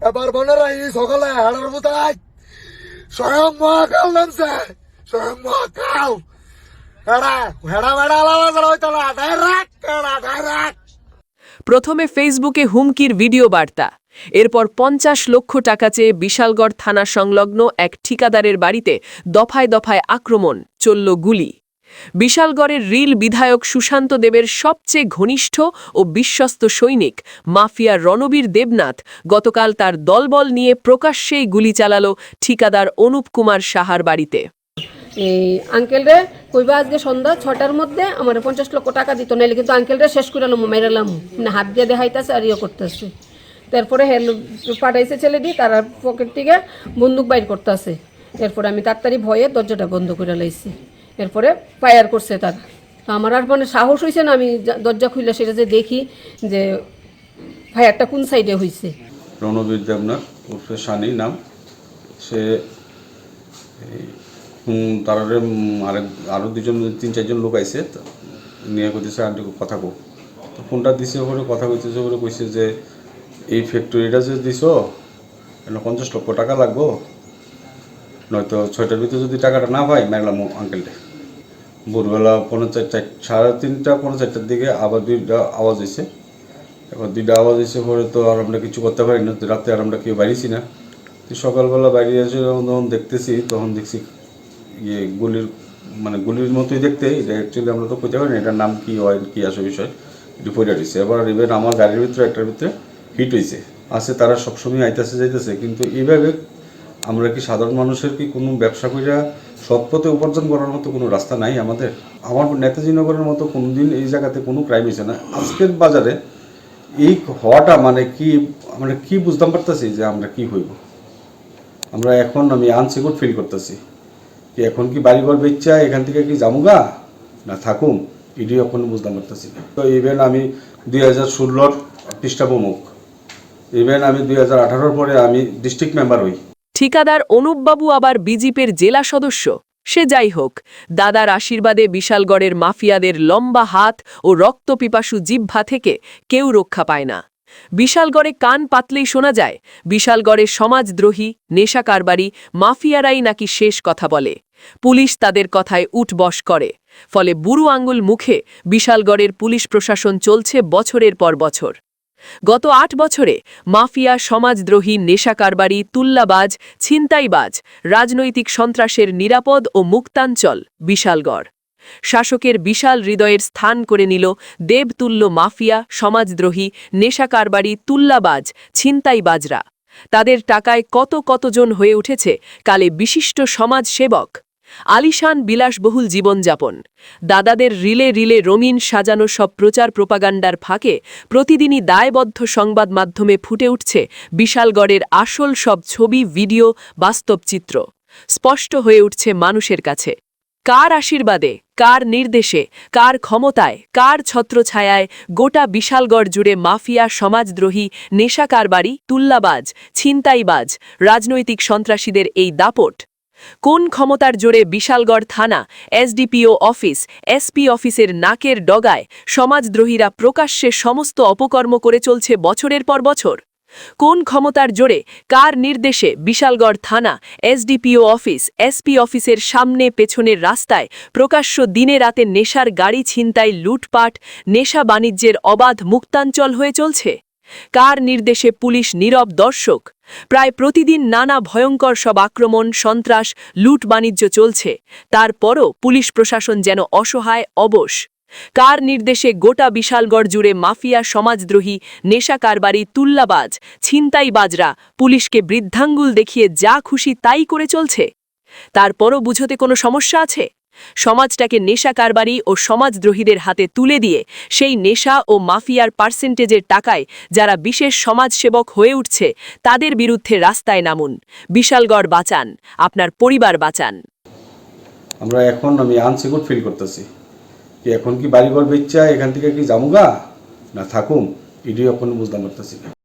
এবার বোনেরা এই সকালে হেড়ার বোতায় স্বয়ং মহাকাল নামছে, স্বয়ং মহাকাল। হেড়া হেড়া মেড়া আলাদা করা হইতো না, ডাইরেক্ট হেড়া ডাইরেক্ট। প্রথমে ফেসবুকে হুমকির ভিডিও বার্তা, এরপর ৫০ লক্ষ টাকা চেয়ে বিশালগড় থানা সংলগ্ন এক ঠিকাদারের বাড়িতে দফায় দফায় আক্রমণ, চলল গুলি। বিশালগড়ের রিল বিধায়ক সুশান্ত দেবের সবচেয়ে ঘনিষ্ঠ ও বিশ্বস্ত সৈনিক মাফিয়া রণবীর দেবনাথ গতকাল তার দলবল নিয়ে প্রকাশ্যেই গুলি চালাল ঠিকাদার অনুপ কুমার সাহার বাড়িতে। এই আঙ্কেলরে কইবা আজকে সন্ধ্যা ৬টার মধ্যে আমার ৫০ লক্ষ টাকা দিত, নাইলে কিন্তু আঙ্কেলরে শেষ করে মেরালাম, মানে হাত দিয়ে দেখাইতেছে আর ইয়ে করতেছে। তারপরে পাঠাইছে ছেলেটি, তারা পকেট থেকে বন্দুক বাইর করতেছে। এরপরে আমি তাড়াতাড়ি ভয়ে দরজাটা বন্ধ করে লাইছি। এরপরে ফায়ার করছে তারা। তো আমার আর মানে সাহস হয়েছে না, আমি দরজা খুলে সেটা যে দেখি যে ফায়ারটা কোন সাইডে হয়েছে। রণবীর দেবনাথ উর্ফে সানি নাম, সে তারারে আরও দুজন ৩-৪জন লোক আইসে নিয়ে কইতেছে আন্টি কথা কো। তো ফোনটা দিছে ওপরে কথা কইতেছে, ওপরে কইছে যে এই ফ্যাক্টরিটা যে দিছ এটা ৫০ লক্ষ টাকা লাগবো, নয়তো ৬টার ভিতরে যদি টাকাটা না পাই মারলাম আঙ্কেলটা। ভোরবেলা 3:30 4:30টার দিকে আবার 2টা আওয়াজ হয়েছে। এবার 2টা আওয়াজ এসে পরে তো আর আমরা কিছু করতে পারি না, রাতে আর আমরা কেউ বাইরেছি না। তো সকালবেলা বাইরে এসে যখন দেখতেছি তখন দেখছি গুলির মতোই দেখতে। এটা অ্যাকচুয়ালি আমরা তো কইতে পারি না এটার নাম কি হয় কি আসে বিষয়, এটি পড়ে রয়েছে। এবার ইভেন আমার গাড়ির ভিতরে একটার ভিতরে হিট হয়েছে আছে। তারা সবসময় আইতেছে যাইতেছে, কিন্তু এইভাবে আমরা কি সাধারণ মানুষের কি কোনো ব্যবসা কইরা সৎ পথে উপার্জন করার মতো কোনো রাস্তা নাই আমাদের? আমার নেতাজি নগরের মতো কোনো দিন এই জায়গাতে কোনো ক্রাইম হয়েছে না। আজকের বাজারে এই হওয়াটা মানে কি বুঝতাম পারতেছি যে আমরা কি হইব। আমরা এখন আমি আনসিকিউর ফিল করতেছি কি এখন কি বাড়িঘর বেচা এখান থেকে কি যামুগা না থাকুম, এটি এখন বুঝতাম পারতেছি না। তো ইভেন আমি 2016 পৃষ্ঠা প্রমুখ, ইভেন আমি 2018 পরে আমি ডিস্ট্রিক্ট মেম্বার হই। ঠিকাদার অনুপবাবু আবার বিজেপির জেলা সদস্য। সে যাই হোক, দাদার আশীর্বাদে বিশালগড়ের মাফিয়াদের লম্বা হাত ও রক্তপিপাসু জিহ্বা থেকে কেউ রক্ষা পায় না। বিশালগড়ে কান পাতলেই শোনা যায় বিশালগড়ে সমাজদ্রোহী, নেশা কারবারি, মাফিয়ারাই নাকি শেষ কথা বলে। পুলিশ তাদের কথায় উঠবস করে, ফলে বুড়ো আঙ্গুল মুখে বিশালগড়ের পুলিশ প্রশাসন চলছে বছরের পর বছর। গত ৮ বছরে মাফিয়া, সমাজদ্রোহী, নেশা কারবারি, তুল্লাবাজ, ছিনতাইবাজ, রাজনৈতিক সন্ত্রাসের নিরাপদ ও মুক্তাঞ্চল বিশালগড়। শাসকের বিশাল হৃদয়ের স্থান করে নিল দেবতুল্য মাফিয়া, সমাজদ্রোহী, নেশা কারবারি, তুল্লাবাজ, ছিনতাইবাজরা। তাদের টাকায় কতজন হয়ে উঠেছে কালে বিশিষ্ট সমাজসেবক। আলিশান বিলাসবহুল জীবনযাপন, দাদাদের রিলে রিলে রঙিন সাজানো সব প্রচার প্রোপাগান্ডার ফাঁকে প্রতিদিনই দায়বদ্ধ সংবাদ মাধ্যমে ফুটে উঠছে বিশালগড়ের আসল সব ছবি, ভিডিও, বাস্তব চিত্র। স্পষ্ট হয়ে উঠছে মানুষের কাছে কার আশীর্বাদে, কার নির্দেশে, কার ক্ষমতায়, কার ছত্রছায়ায় গোটা বিশালগড় জুড়ে মাফিয়া, সমাজদ্রোহী, নেশা কারবারি, তুল্লাবাজ, ছিনতাইবাজ, রাজনৈতিক সন্ত্রাসীদের এই দাপট। কোন ক্ষমতার জোরে বিশালগড় থানা, এসডিপিও অফিস, এসপি অফিসের নাকের ডগায় সমাজদ্রোহীরা প্রকাশ্যে সমস্ত অপকর্ম করে চলছে বছরের পর বছর? কোন ক্ষমতার জোরে, কার নির্দেশে বিশালগড় থানা, এসডিপিও অফিস, এসপি অফিসের সামনে পেছনের রাস্তায় প্রকাশ্য দিনে রাতে নেশার গাড়ি ছিনতাই, লুটপাট, নেশা বাণিজ্যের অবাধ মুক্তাঞ্চল হয়ে চলছে? কার নির্দেশে পুলিশ নীরব দর্শক? প্রায় প্রতিদিন নানা ভয়ঙ্কর সব আক্রমণ, সন্ত্রাস, লুট বাণিজ্য চলছে, তারপরও পুলিশ প্রশাসন যেন অসহায়, অবশ। কার নির্দেশে গোটা বিশালগড় জুড়ে মাফিয়া, সমাজদ্রোহী, নেশা কারবারি, তুল্লাবাজ, ছিনতাইবাজরা পুলিশকে বৃদ্ধাঙ্গুল দেখিয়ে যা খুশি তাই করে চলছে? তারপরও বুঝতে কোনো সমস্যা আছে? সমাজটাকে নেশা কারবারি ও সমাজদ্রোহীদের হাতে তুলে দিয়ে সেই নেশা ও মাফিয়ার পার্সেন্টেজের টাকায় যারা বিশেষ সমাজসেবক হয়ে উঠছে তাদের বিরুদ্ধে রাস্তায় নামুন। বিশালগড় বাঁচান, আপনার পরিবার বাঁচান। আমরা এখন আমি আনসিকিউর ফিল করতেছি কি এখন কি বাড়িঘর বেচা এখান থেকে কি যামুগা না থাকুম, এটি এখন বুঝতাম পারতেছি না।